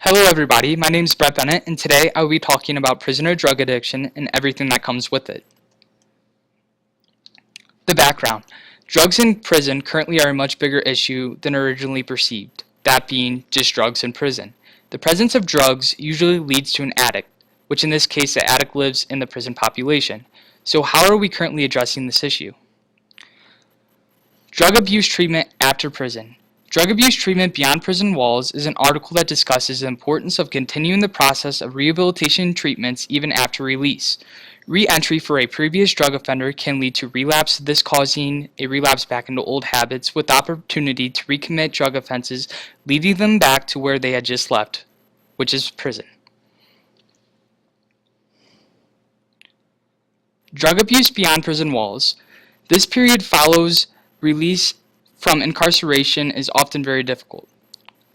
Hello everybody, my name is Brett Bennett and today I will be talking about prisoner drug addiction and everything that comes with it. The background. Drugs in prison currently are a much bigger issue than originally perceived, that being just drugs in prison. The presence of drugs usually leads to an addict, which in this case the addict lives in the prison population. So how are we currently addressing this issue? Drug abuse treatment after prison. Drug abuse treatment beyond prison walls is an article that discusses the importance of continuing the process of rehabilitation treatments even after release. Re-entry for a previous drug offender can lead to relapse, this causing a relapse back into old habits with the opportunity to recommit drug offenses, leading them back to where they had just left, which is prison. Drug abuse beyond prison walls. This period follows release from incarceration is often very difficult.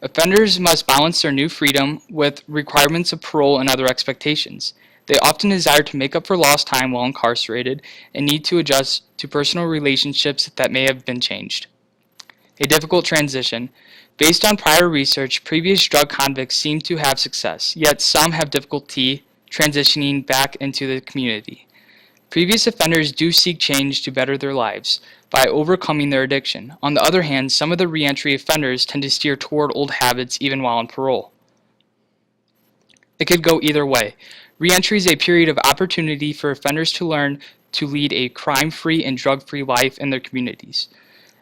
Offenders must balance their new freedom with requirements of parole and other expectations. They often desire to make up for lost time while incarcerated and need to adjust to personal relationships that may have been changed. A difficult transition. Based on prior research, previous drug convicts seem to have success, yet some have difficulty transitioning back into the community. Previous offenders do seek change to better their lives by overcoming their addiction. On the other hand, some of the re-entry offenders tend to steer toward old habits even while on parole. It could go either way. Re-entry is a period of opportunity for offenders to learn to lead a crime-free and drug-free life in their communities.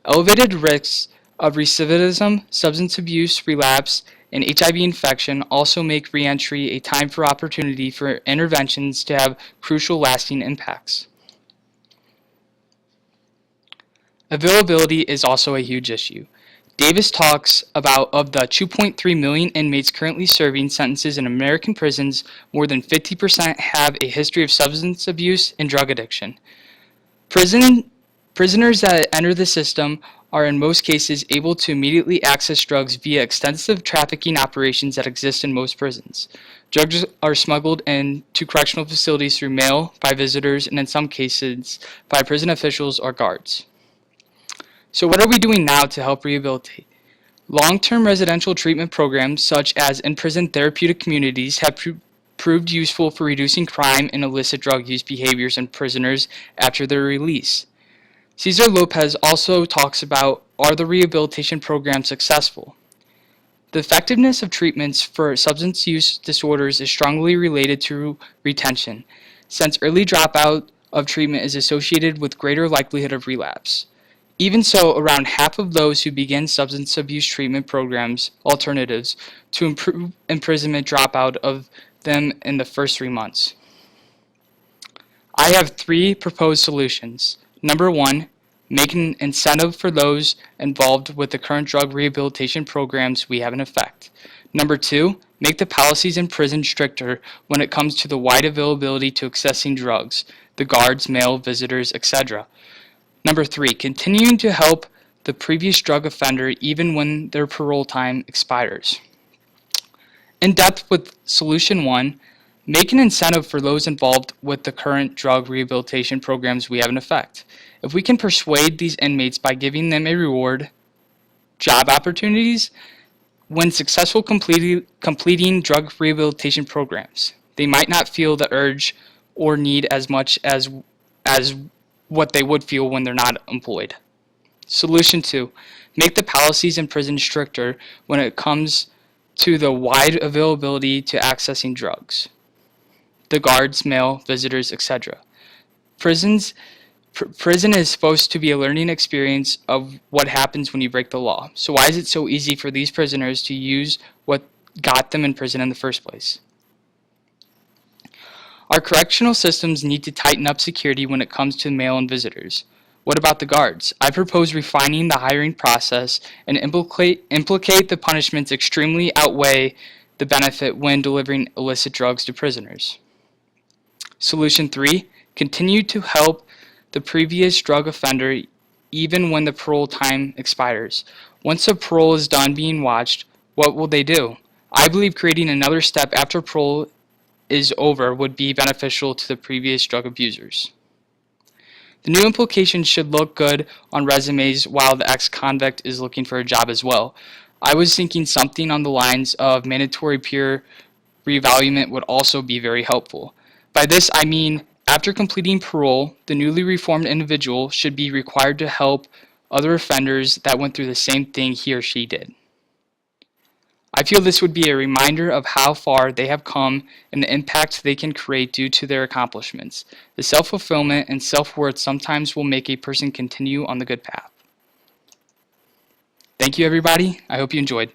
Elevated risks of recidivism, substance abuse, relapse, and HIV infection also make re-entry a time for opportunity for interventions to have crucial lasting impacts. Availability is also a huge issue. Davis talks about of the 2.3 million inmates currently serving sentences in American prisons, more than 50% have a history of substance abuse and drug addiction. Prisoners that enter the system are in most cases able to immediately access drugs via extensive trafficking operations that exist in most prisons. Drugs are smuggled into correctional facilities through mail, by visitors, and in some cases by prison officials or guards. So what are we doing now to help rehabilitate? Long-term residential treatment programs such as in-prison therapeutic communities have proved useful for reducing crime and illicit drug use behaviors in prisoners after their release. Cesar Lopez also talks about, are the rehabilitation programs successful? The effectiveness of treatments for substance use disorders is strongly related to retention, since early dropout of treatment is associated with greater likelihood of relapse. Even so, around half of those who begin substance abuse treatment programs alternatives to improve imprisonment drop out of them in the first 3 months. I have 3 proposed solutions. Number 1, make an incentive for those involved with the current drug rehabilitation programs we have in effect. Number 2, make the policies in prison stricter when it comes to the wide availability to accessing drugs, the guards, mail, visitors, etc. Number 3, continuing to help the previous drug offender even when their parole time expires. In depth with Solution 1, make an incentive for those involved with the current drug rehabilitation programs we have in effect. If we can persuade these inmates by giving them a reward, job opportunities, when successful completing drug rehabilitation programs, they might not feel the urge or need as much as what they would feel when they're not employed. Solution 2, make the policies in prison stricter when it comes to the wide availability to accessing drugs, the guards, mail, visitors, etc. Prison is supposed to be a learning experience of what happens when you break the law. So why is it so easy for these prisoners to use what got them in prison in the first place? Our correctional systems need to tighten up security when it comes to mail and visitors. What about the guards? I propose refining the hiring process and implicate the punishments extremely outweigh the benefit when delivering illicit drugs to prisoners. Solution 3, continue to help the previous drug offender even when the parole time expires. Once the parole is done being watched, what will they do? I believe creating another step after parole is over would be beneficial to the previous drug abusers. The new implications should look good on resumes while the ex-convict is looking for a job as well. I was thinking something on the lines of mandatory peer reevaluation would also be very helpful. By this, I mean after completing parole, the newly reformed individual should be required to help other offenders that went through the same thing he or she did. I feel this would be a reminder of how far they have come and the impact they can create due to their accomplishments. The self-fulfillment and self-worth sometimes will make a person continue on the good path. Thank you, everybody. I hope you enjoyed.